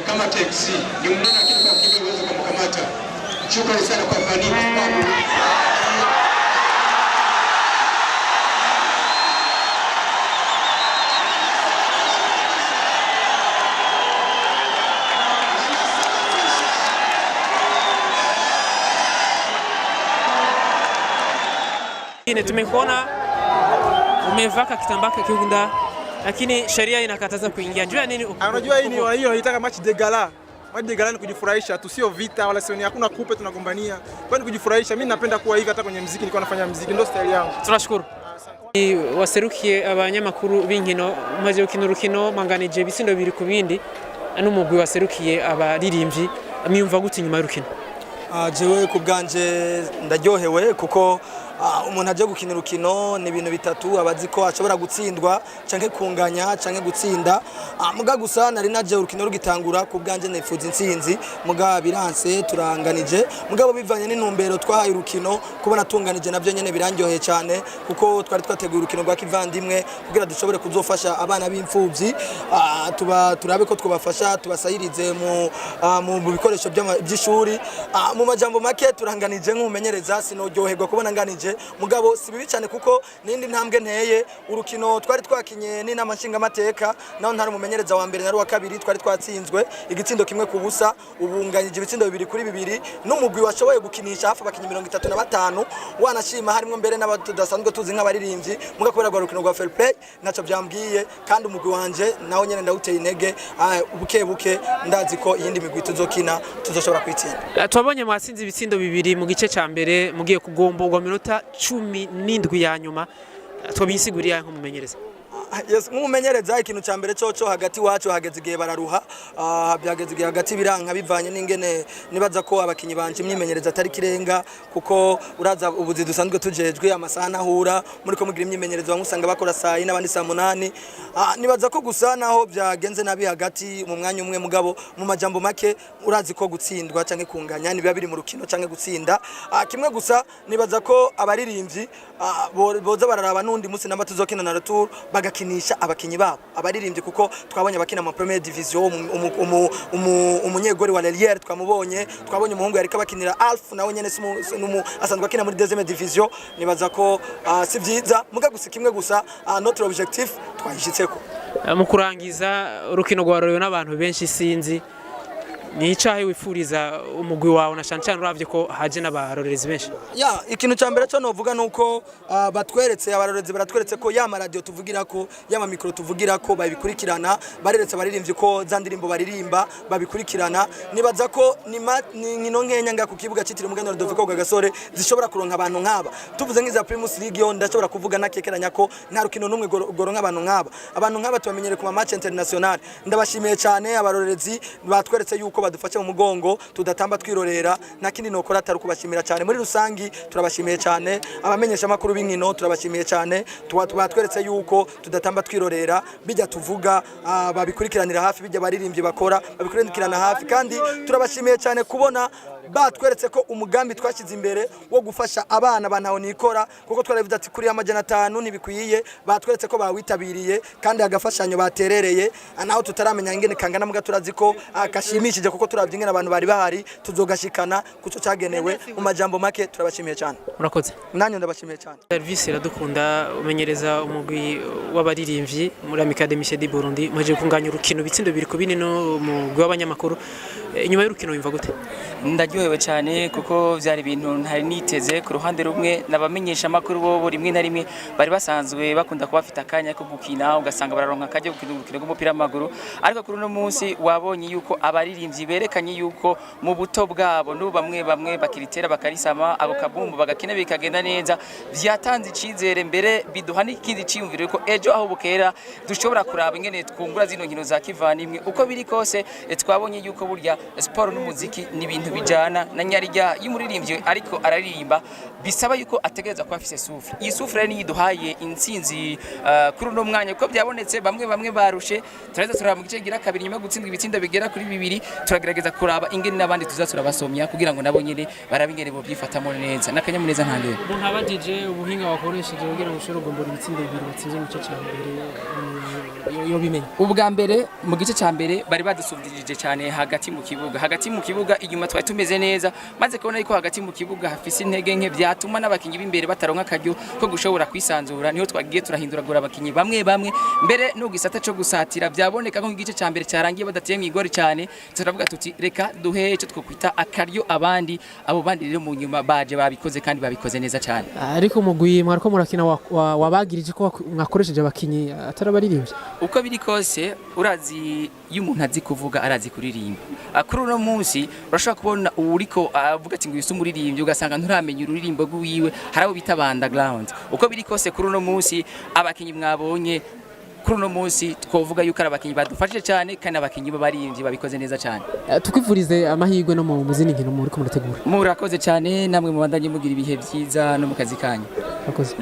kama taxi. Ni mnene lakini kwa kidogo uweze kumkamata. Shukrani sana kwa fani kwa sababu tumekuona umevaka kitambaa kiunda lakini sheria inakataza kuingia. Njoo nini? Unajua hii ni hiyo inaitaka match de gala. Match de gala ni kujifurahisha tu, sio vita wala sio, hakuna kupe tunagombania. Kwa ni kujifurahisha. Mimi napenda kuwa hivi hata kwenye muziki, nilikuwa nafanya muziki, ndio style yangu. Tunashukuru. Waserukiye abanyamakuru b'inkino maze gukina urukino manganije bisindo biri ku bindi n'umugwi waserukiye abaririmbyi amyumva gute nyuma y'urukino. Jewe ku bwanje ndaryohewe kuko umuntu aje gukina urukino ni ibintu bitatu, abazi ko ashobora gutsindwa canke kunganya canke gutsinda. Muga gusa nari naje urukino rugitangura ku bwanje nifuza intsinzi, muga biranse turanganije. Mugabo bivanye n'intumbero twahaye urukino kubona tunganije navyo nyene birangyoheye cyane kuko twari twateguye urukino rwa kivandimwe kugira dushobore kuzofasha abana b'imfuvyi, turabe ko twabafasha tubasahirize mu bikoresho by'ishuri. Mu majambo make turanganije nk'umumenyereza sinojyoherwa kubona nganije, mugabo si bibi cyane kuko nindi ntambwe nteye. Urukino twari twakinye n'inama nshingamateka naho ntari umumenyereza wa mbere na wa kabiri, twari twatsinzwe igitsindo kimwe ku busa, ubunganyije ibitsindo 2-2 n'umugwi washoboye gukinisha hafi abakinyi 35 wanashima harimo mbere n'abatudasanzwe tuzi nk'abaririmbyi, muga kubera urukino rwa fair play naco byambwiye kandi umugwi wanje naho nyene ndawuteye intege. Buke ndazi ko iyindi migwi tuzokina tuzoshobora kwitsinda. Twabonye mwatsinze ibitsindo 2 mu gice ca mbere, mugiye kugomborwa minota 17 ya nyuma, twabisiguriye nko mumenyereza. Yes, mumenyereza ikintu ca mbere coco hagati wacu hageze igihe bararuha, byageze igihe hagati biranka bivanye n'ingene nibaza ko abakinyi banje imyimenyereza atari kirenga kuko uraza ubuzi dusanzwe tujejwe amasaha nahura muri ko mugira imyimenyerezo bamwe bakora saa 4 n'abandi saa 8. Nibaza ko gusa naho byagenze nabi hagati mu mwanya umwe, mugabo mu majambo make urazi ko gutsindwa canke kunganya nibiba biri mu rukino canke gutsinda. Kimwe gusa nibaza ko abaririmbyi boza bararaba nundi munsi namba tuzokina na retour bagakinisha abakinyi babo abaririmbyi kuko twabonye abakina mu Premier Division. Umunyegori wa Lelier twamubonye, twabonye umuhungu yarika bakinira Alf nawe nyene asanzwe akina muri Deuxième Division. Nibaza ko si vyiza, muga gusa kimwe gusa notre objectif twayishitseko. Mu kurangiza urukino rwarorewe n'abantu benshi sinzi ni icahe wifuriza umugwi wawe na cyane uravye ko haje n'abarorerezi benshi? Ikintu ca mbere cyo novuga nuko batweretse abarorerezi baratweretse ko yama radio tuvugira ko yama micro tuvugira ko babikurikirana, bareretse abaririmbyi ko za ndirimbo baririmba babikurikirana. Nibaza ko ni nkino nkenya nga ku kibuga citire umuganiro doviko kwa Gasore zishobora kuronka abantu nk'aba. Tuvuze nk'iza Primus League yo ndashobora kuvuga nakekeranya ko nta rukino numwe goronka abantu nk'aba. Abantu nk'aba tubamenyere ku match international. Ndabashimiye cyane abarorerezi batweretse yuko badufashe mu mugongo tudatamba twirorera, nakindi nokora atari kubashimira cyane. Muri rusangi turabashimiye cyane abamenyashamakuru b'inkino, turabashimiye cyane tubatweretse yuko tudatamba twirorera, bijya tuvuga babikurikiranira hafi, bijya baririmbyi bakora babikurikirana hafi, kandi turabashimiye cyane kubona batweretse ko umugambi twashize imbere wo gufasha abana bantaho nikora kuko twaravuze ati kuri amajana 5 nibikwiye, batweretse ko bawitabiriye kandi agafashanyo baterereye naho tutaramenya ingene kangana, muga turazi ko akashimishije kuko turavye ingene abantu bari bahari tuzogashikana kuco cyagenewe. Mu majambo make turabashimiye cyane. Murakoze. Nanyo ndabashimiye cyane. Service iradukunda umenyereza umugwi w'abaririmbyi muri Academy de Burundi, maje kunganya urukino bitsindo 2-2 no mu w'abanyamakuru. Inyuma y'urukino wimva gute? Ndaryohewe cyane kuko byari ibintu ntari niteze. Ku ruhande rumwe nabamenyesha makuru bo rimwe na rimwe bari basanzwe bakunda kuba bafite akanya ko gukina, ugasanga bararonka akaje gukina urukino rw'umupira w'amaguru, ariko kuri uno munsi wabonye yuko abaririmbyi berekanye yuko mu buto bwabo no bamwe bakiritera bakarisama ako kabumbu bagakina bikagenda neza, byatanze icizere mbere biduha n'ikindi ciyumviro ko ejo aho bukera dushobora kuraba ingene twungura zino nkino za kivandimwe. Uko biri kose twabonye yuko burya sport n'umuziki ni ibintu bijana na nyarya y'umuririmbyi ariko araririmba bisaba yuko ategereza kuba afise souffle. Iyi souffle ni yiduhaye intsinzi kuri uno mwanya kuko byabonetse bamwe barushe turaza turaba mu gice gira kabiri nyuma gutsindwa ibitsindo bigera kuri 2 turagerageza kuraba ingene n'abandi turabasomya kugira ngo nabo nyene barabingere bo byifatamo neza n'akanyamuneza ntangere. Umuntu abajije ubuhinga wakoresheje kugira ngo ushobore gumbura ibitsindo 2 batsinze mu gice cya mbere yo bimenye. Ubwa mbere mu gice cya mbere bari badusubirije cyane hagati mu kibuga inyuma twari tumeze neza maze kubona yuko hagati mu kibuga hafise intege nke byatuma n'abakinyi b'imbere bataronka akaryo ko gushobora kwisanzura niho twagiye turahinduragura abakinyi bamwe mbere no gisata cyo gusatira byaboneka ko igice cya mbere cyarangiye badateye mu igori cyane turavuga tuti reka duhe cyo twokwita akaryo abandi abo bandi rero mu nyuma baje babikoze kandi babikoze neza cyane. Ariko umugwi mwariko murakina wabagirije ko mwakoresheje abakinyi atarabaririmbye uko biri kose urazi iyo umuntu azi kuvuga arazi kuririmba. Kuri uno munsi urashobora kubona uriko avuga ati ngo yise umuririmbyi ugasanga nturamenya ururirimbo rwiwe harabo bita underground. Uko biri kose kuri uno munsi abakinyi mwabonye kuri uno munsi twovuga yuko abakinyi badufashije cyane kandi abakinyi b'abaririmbyi babikoze neza cyane. Tukwifurize amahirwe no mu zindi nkino muri ko murategura. Murakoze cyane namwe mubandanye mugira ibihe byiza no mu kazi kanyu. Murakoze.